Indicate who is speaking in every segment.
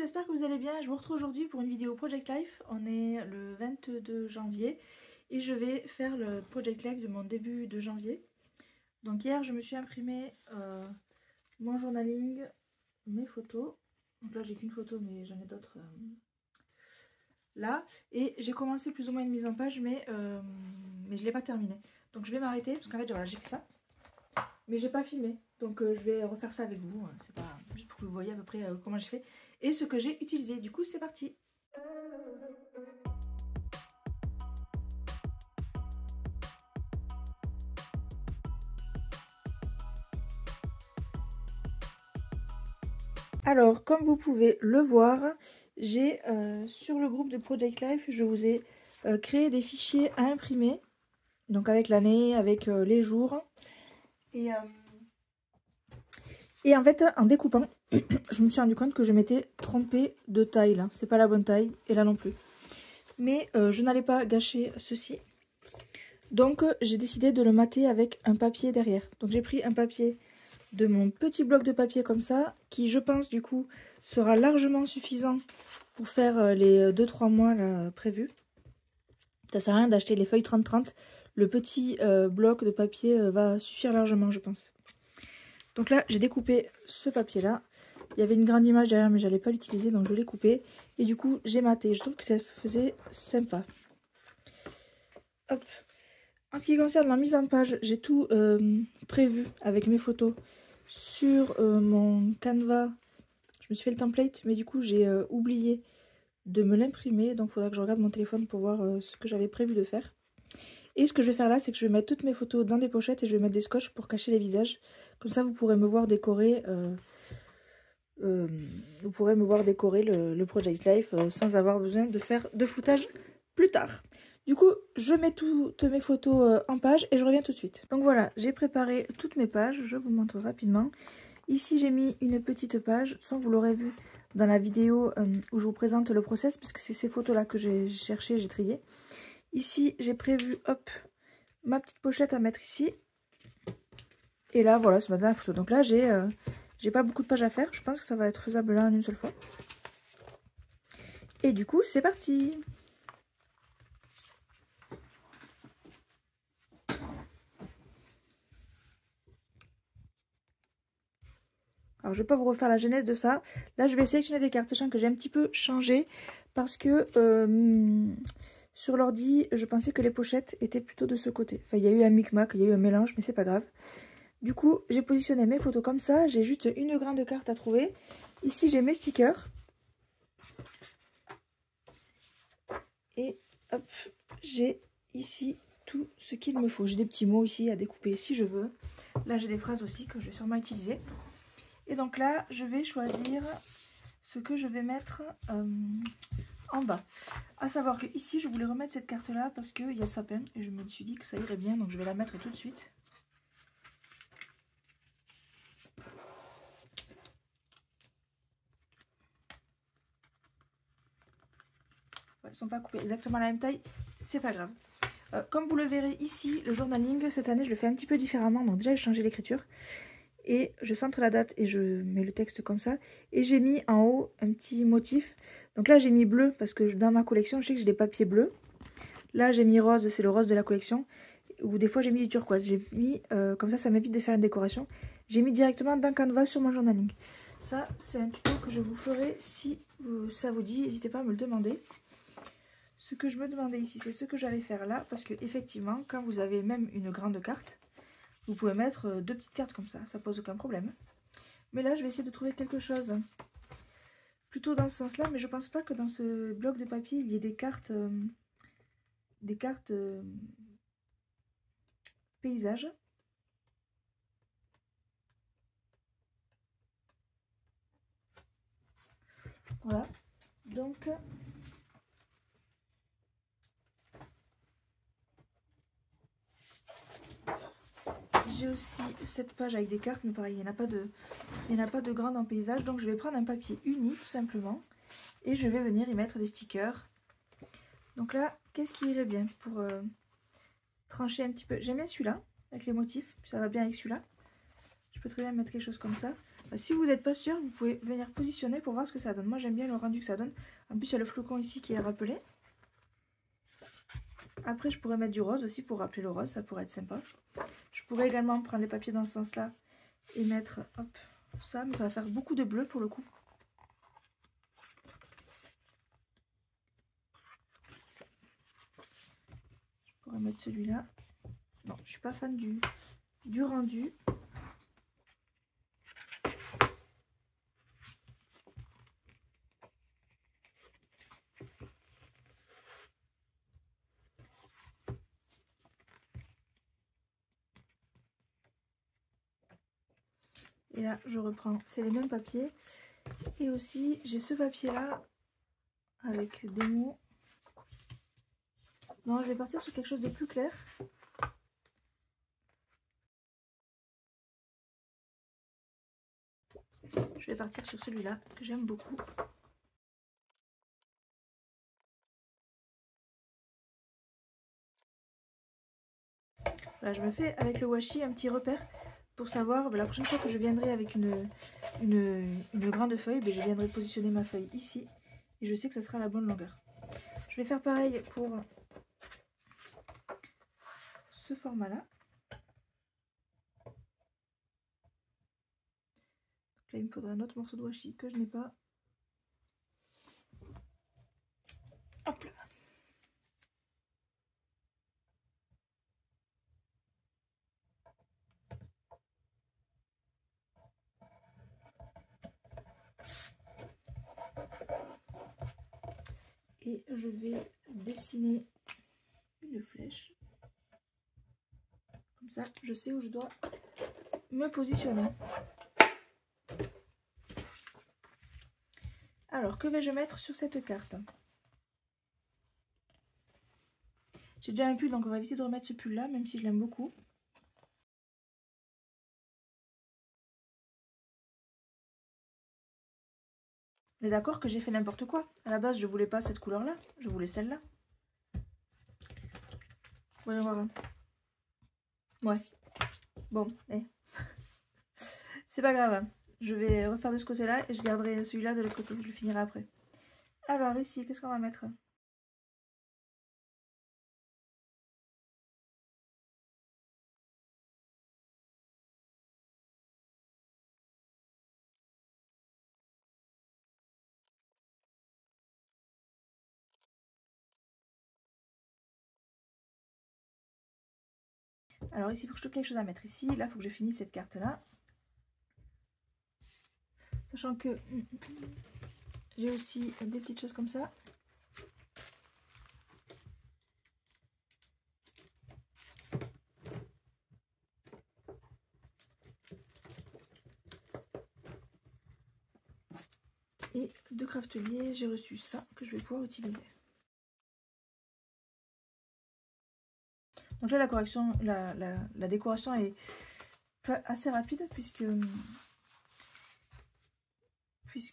Speaker 1: j'espère que vous allez bien. Je vous retrouve aujourd'hui pour une vidéo Project Life. On est le 22 janvier et je vais faire le Project Life de mon début de janvier. Donc hier, je me suis imprimé mon journaling, mes photos. Donc là, j'ai qu'une photo, mais j'en ai d'autres là. Et j'ai commencé plus ou moins une mise en page, mais je ne l'ai pas terminée. Donc je vais m'arrêter parce qu'en fait, voilà, j'ai fait ça. Mais j'ai pas filmé, donc je vais refaire ça avec vous, c'est pas juste pour que vous voyez à peu près comment j'ai fait et ce que j'ai utilisé. Du coup c'est parti. Alors comme vous pouvez le voir, j'ai sur le groupe de Project Life, je vous ai créé des fichiers à imprimer, donc avec l'année, avec les jours et en fait en découpant je me suis rendu compte que je m'étais trompée de taille là, c'est pas la bonne taille et là non plus. Mais je n'allais pas gâcher ceci. Donc j'ai décidé de le mater avec un papier derrière. Donc j'ai pris un papier de mon petit bloc de papier comme ça, qui je pense du coup sera largement suffisant pour faire les 2-3 mois là, prévus. Ça sert à rien d'acheter les feuilles 30-30. Le petit bloc de papier va suffire largement je pense. Donc là j'ai découpé ce papier là. Il y avait une grande image derrière mais j'allais pas l'utiliser donc je l'ai coupé. Et du coup j'ai maté. Je trouve que ça faisait sympa. Hop. En ce qui concerne la mise en page, j'ai tout prévu avec mes photos sur mon Canva. Je me suis fait le template, mais du coup j'ai oublié de me l'imprimer. Donc il faudra que je regarde mon téléphone pour voir ce que j'avais prévu de faire. Et ce que je vais faire là, c'est que je vais mettre toutes mes photos dans des pochettes et je vais mettre des scotch pour cacher les visages. Comme ça vous pourrez me voir décorer, le Project Life sans avoir besoin de faire de floutage plus tard. Du coup, je mets toutes mes photos en page et je reviens tout de suite. Donc voilà, j'ai préparé toutes mes pages, je vous montre rapidement. Ici, j'ai mis une petite page, sans vous l'aurez vu dans la vidéo où je vous présente le process, puisque c'est ces photos-là que j'ai cherché, j'ai trié. Ici, j'ai prévu, hop, ma petite pochette à mettre ici. Et là, voilà, c'est ma dernière photo. Donc là, j'ai pas beaucoup de pages à faire, je pense que ça va être faisable là en une seule fois. Et du coup, c'est parti! Alors, je ne vais pas vous refaire la genèse de ça. Là, je vais sélectionner des cartes, sachant que j'ai un petit peu changé. Parce que sur l'ordi, je pensais que les pochettes étaient plutôt de ce côté. Enfin, il y a eu un micmac, il y a eu un mélange, mais c'est pas grave. Du coup, j'ai positionné mes photos comme ça. J'ai juste une grande carte à trouver. Ici, j'ai mes stickers. Et hop, j'ai ici tout ce qu'il me faut. J'ai des petits mots ici à découper si je veux. Là, j'ai des phrases aussi que je vais sûrement utiliser. Et donc là, je vais choisir ce que je vais mettre en bas. À savoir que ici, je voulais remettre cette carte-là parce qu'il y a le sapin. Et je me suis dit que ça irait bien, donc je vais la mettre tout de suite. Ouais, elles ne sont pas coupées exactement à la même taille, c'est pas grave. Comme vous le verrez ici, le journaling, cette année, je le fais un petit peu différemment. Donc déjà, j'ai changé l'écriture. Et je centre la date et je mets le texte comme ça. Et j'ai mis en haut un petit motif. Donc là j'ai mis bleu parce que dans ma collection je sais que j'ai des papiers bleus. Là j'ai mis rose, c'est le rose de la collection. Ou des fois j'ai mis du turquoise. J'ai mis comme ça m'évite de faire une décoration. J'ai mis directement dans Canva sur mon journaling. Ça c'est un tuto que je vous ferai si ça vous dit. N'hésitez pas à me le demander. Ce que je me demandais ici c'est ce que j'allais faire là. Parce que effectivement quand vous avez même une grande carte, vous pouvez mettre deux petites cartes comme ça pose aucun problème. Mais là je vais essayer de trouver quelque chose plutôt dans ce sens là, mais je pense pas que dans ce bloc de papier il y ait des cartes paysages. Voilà, donc j'ai aussi cette page avec des cartes, mais pareil, il n'y en a pas de grande en paysage. Donc je vais prendre un papier uni tout simplement et je vais venir y mettre des stickers. Donc là, qu'est-ce qui irait bien pour trancher un petit peu? J'aime bien celui-là avec les motifs, ça va bien avec celui-là. Je peux très bien mettre quelque chose comme ça. Si vous n'êtes pas sûr, vous pouvez venir positionner pour voir ce que ça donne. Moi j'aime bien le rendu que ça donne. En plus il y a le flocon ici qui est rappelé. Après je pourrais mettre du rose aussi pour rappeler le rose, ça pourrait être sympa. Je pourrais également prendre les papiers dans ce sens là et mettre hop, ça, mais ça va faire beaucoup de bleu pour le coup. Je pourrais mettre celui-là. Non, je suis pas fan du rendu. Et là, je reprends, c'est les mêmes papiers. Et aussi, j'ai ce papier-là avec des mots. Non, je vais partir sur quelque chose de plus clair. Je vais partir sur celui-là, que j'aime beaucoup. Voilà, je me fais avec le washi un petit repère pour savoir, la prochaine fois que je viendrai avec une grande feuille, je viendrai positionner ma feuille ici. Et je sais que ça sera la bonne longueur. Je vais faire pareil pour ce format-là. Là, il me faudra un autre morceau de washi que je n'ai pas. Hop là. Et je vais dessiner une flèche. Comme ça, je sais où je dois me positionner. Alors, que vais-je mettre sur cette carte? J'ai déjà un pull, donc on va éviter de remettre ce pull-là, même si je l'aime beaucoup. On est d'accord que j'ai fait n'importe quoi. À la base, je voulais pas cette couleur-là, je voulais celle-là. Voyons voir. Ouais. Bon, c'est pas grave. Je vais refaire de ce côté-là et je garderai celui-là de l'autre côté. Je le finirai après. Alors ici, qu'est-ce qu'on va mettre? Alors ici, il faut que je trouve quelque chose à mettre ici. Là, il faut que je finisse cette carte-là. Sachant que j'ai aussi des petites choses comme ça. Et de Craftelier, j'ai reçu ça que je vais pouvoir utiliser. Donc là, la décoration est assez rapide puisque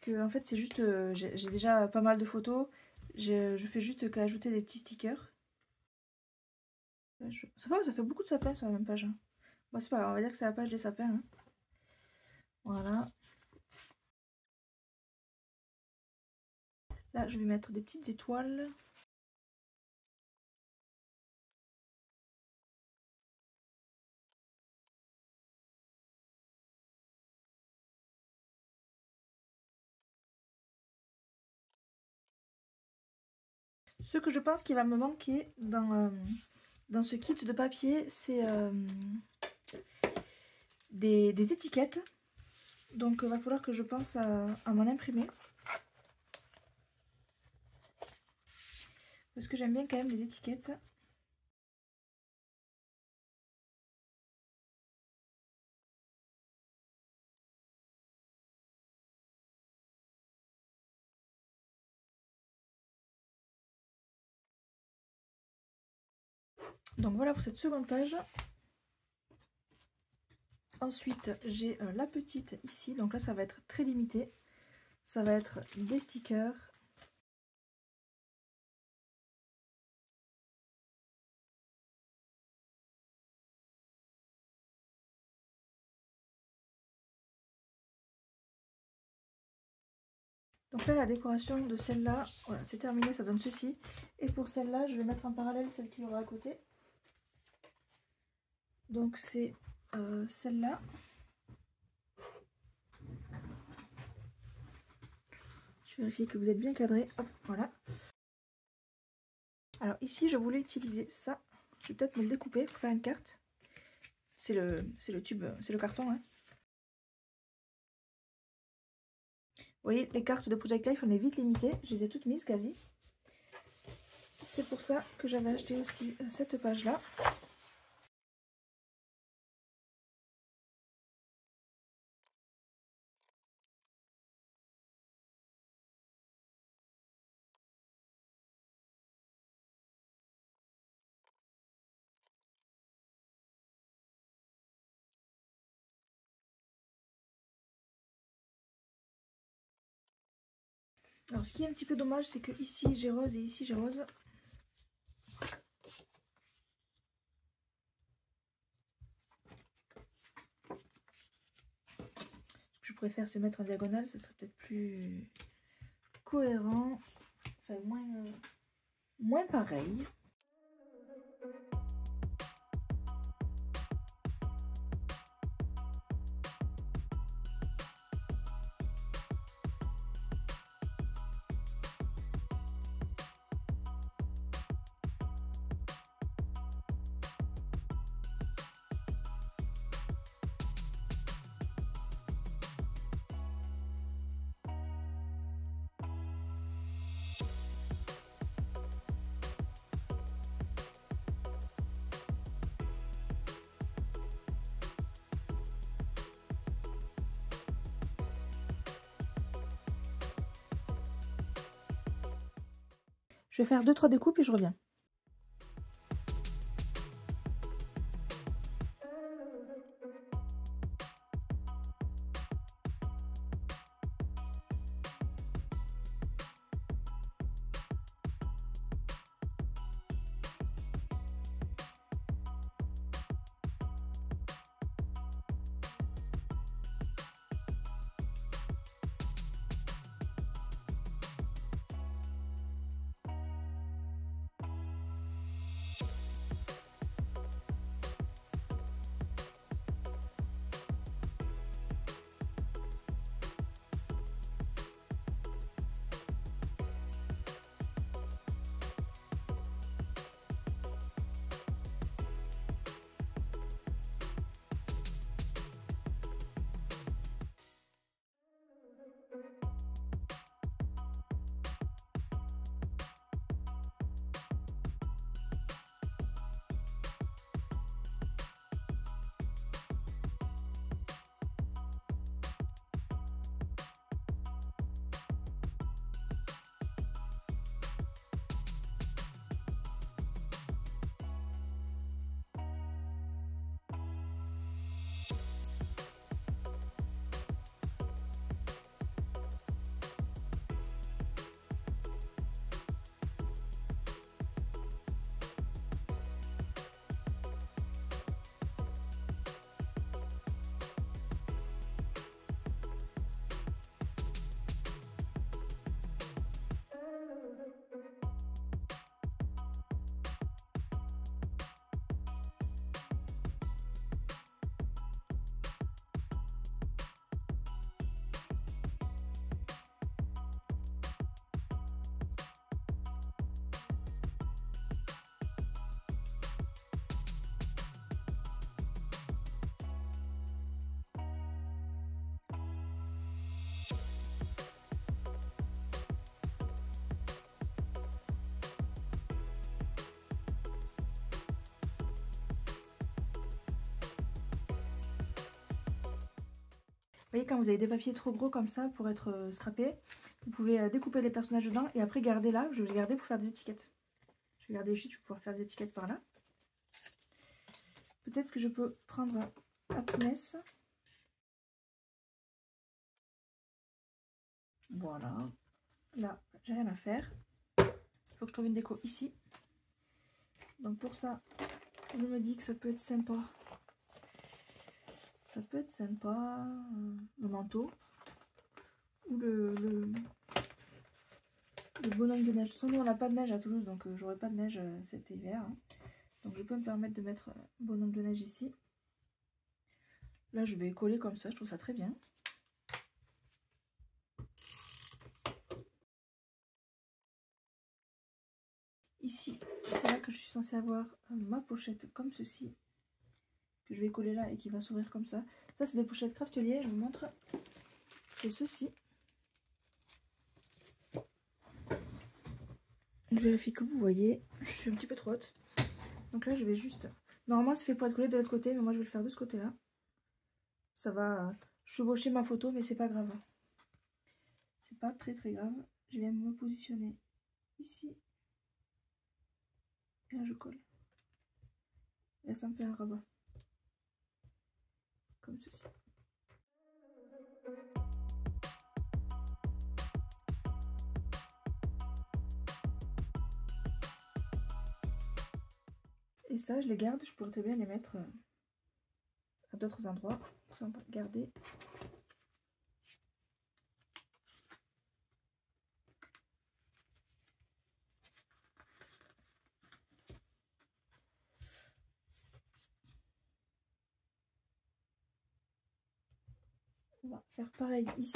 Speaker 1: en fait c'est juste, j'ai déjà pas mal de photos. Je fais juste qu'ajouter des petits stickers. Ça va, ça fait beaucoup de sapins sur la même page. Hein. Bon, c'est pas grave, on va dire que c'est la page des sapins. Hein. Voilà. Là, je vais mettre des petites étoiles. Ce que je pense qu'il va me manquer dans ce kit de papier, c'est des étiquettes. Donc il va falloir que je pense à m'en imprimer. Parce que j'aime bien quand même les étiquettes. Donc voilà pour cette seconde page. Ensuite, j'ai la petite ici. Donc là, ça va être très limité. Ça va être des stickers. Donc là, la décoration de celle-là, voilà, c'est terminé, ça donne ceci. Et pour celle-là, je vais mettre en parallèle celle qu'il y aura à côté. Donc c'est celle-là. Je vérifie que vous êtes bien cadré. Hop, voilà. Alors ici, je voulais utiliser ça. Je vais peut-être me le découper pour faire une carte. C'est le tube, c'est le carton. Hein. Vous voyez, les cartes de Project Life, on est vite limitées. Je les ai toutes mises quasi. C'est pour ça que j'avais acheté aussi cette page-là. Alors ce qui est un petit peu dommage, c'est que ici j'ai rose et ici j'ai rose. Ce que je préfère, c'est mettre en diagonale, ce serait peut-être plus cohérent, enfin moins pareil. Je vais faire 2-3 découpes et je reviens. Vous voyez, quand vous avez des papiers trop gros comme ça pour être strappés, vous pouvez découper les personnages dedans et après garder là. Je vais les garder pour faire des étiquettes. Je vais garder juste pour pouvoir faire des étiquettes par là. Peut-être que je peux prendre Happiness. Voilà. Là, j'ai rien à faire. Il faut que je trouve une déco ici. Donc pour ça, je me dis que ça peut être sympa. Ça peut être sympa, le manteau ou bonhomme de neige. Sans nous on n'a pas de neige à Toulouse, donc j'aurai pas de neige cet hiver. Hein. Donc je peux me permettre de mettre bonhomme de neige ici. Là je vais coller comme ça, je trouve ça très bien. Ici, c'est là que je suis censée avoir ma pochette comme ceci. Que je vais coller là et qui va s'ouvrir comme ça. Ça c'est des pochettes Craftelier, je vous montre. C'est ceci. Je vérifie que vous voyez. Je suis un petit peu trop haute. Donc là je vais juste... Normalement c'est fait pour être collé de l'autre côté, mais moi je vais le faire de ce côté-là. Ça va chevaucher ma photo, mais c'est pas grave. C'est pas très grave. Je viens me positionner ici. Et là je colle. Et là ça me fait un rabat. Comme ceci. Et ça je les garde, je pourrais très bien les mettre à d'autres endroits. Ça on va garder. On va faire pareil ici.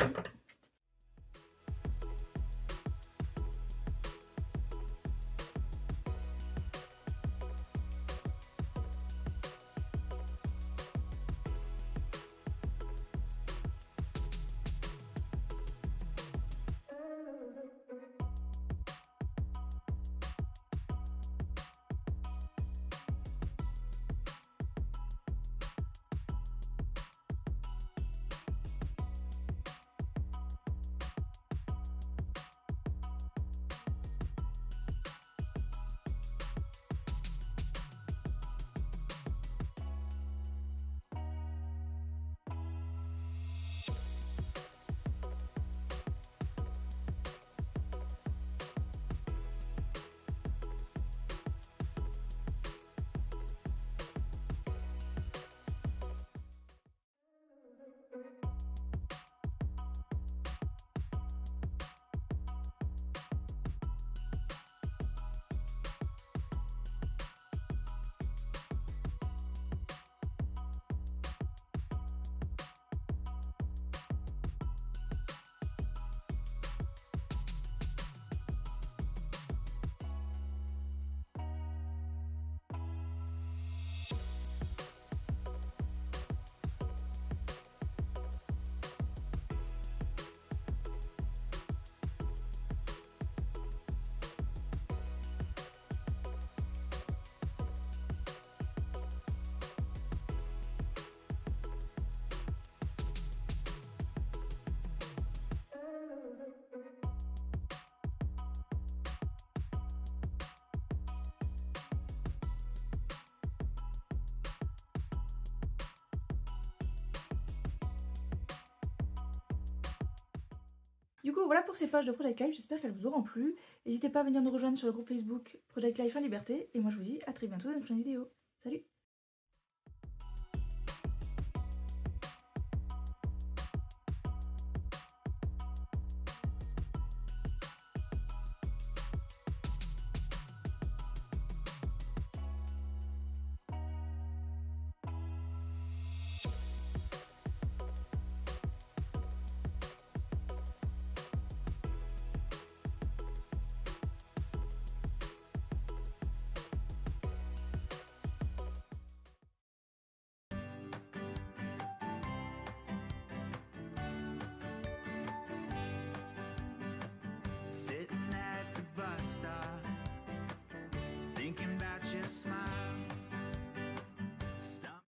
Speaker 1: Du coup voilà pour ces pages de Project Life, j'espère qu'elles vous auront plu. N'hésitez pas à venir nous rejoindre sur le groupe Facebook Project Life en Liberté. Et moi je vous dis à très bientôt dans une prochaine vidéo. Salut!